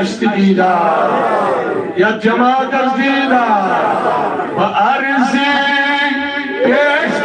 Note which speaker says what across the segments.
Speaker 1: दीदार या जमात दीदार व अर्ज़ी पेश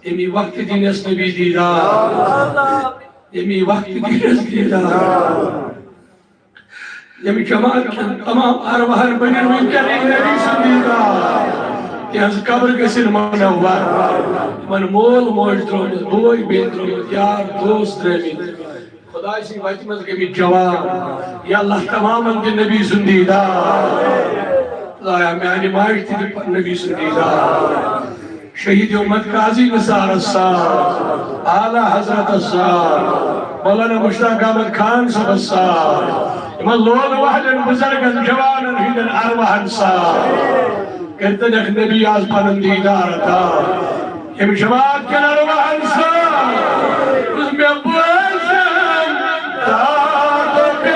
Speaker 1: यमी वक्त दिनस नबी दीदार यमी वक्त दिनस दीदार यमी जमात के तमाम अरवाह बने वंकन नबी दीदार यह कब्र गसिन मनव्वर मन मोल मोज द्रोम बोय बेन द्रोम यार दोस्त द्रोम खुदा सी वत मज गमी जवान या अल्लाह तमाम के नबी दीदार खुदाया मेरी माश थी नबी दीदार शहीद उम्मत काजी निसार अस्सार आला हजरत अस्सार मौलाना मुश्ताक अहमद खान साहब अस्सार इमन लोल वहदन बुजुर्गन जवानन हिदन अरवाहन सार कहते नबी आज पन दीदार था यम जवान के अरवाहन सार उसमें बोलम दादो पे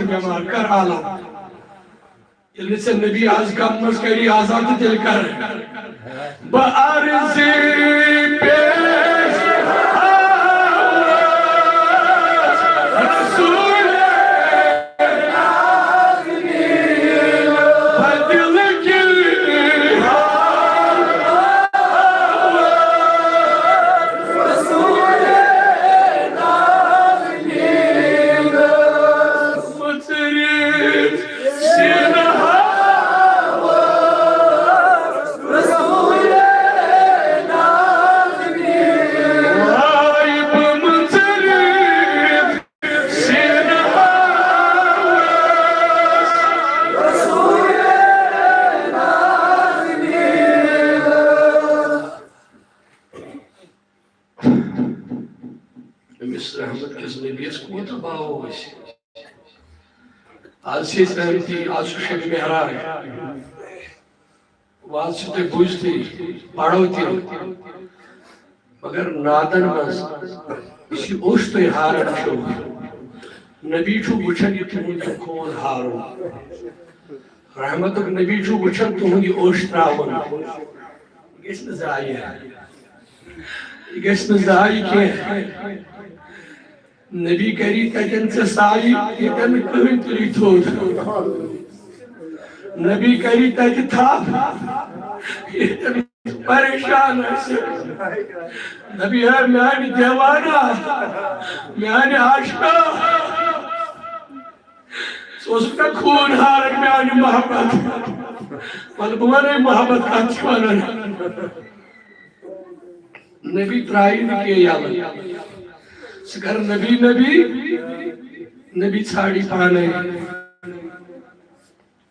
Speaker 1: बीमार कर आला नबी आज कम करी आजाद दिल कर बअर्ज़ी पेश रसूल बदिल की आज शब मेहराज वाज से बुझती पढ़ोती मगर नादन मज ओश तो हारन छो नबी छु वुछन तुहद खून हारुन रहमतुक नबी छु वुछन तुहद ओश त्रावन गस न जाई के नबी करी तजन से साई तन कहन तुरी थोद नबी करी तज था परेशान नबी है म्यानी देवाना म्यानी आशिका सोचता खून हार म्यानी मोहब्बत मलबुआने मोहब्बत का छवाना नबी त्राई न के याल सकर नबी नबी नबी छाड़ी पाने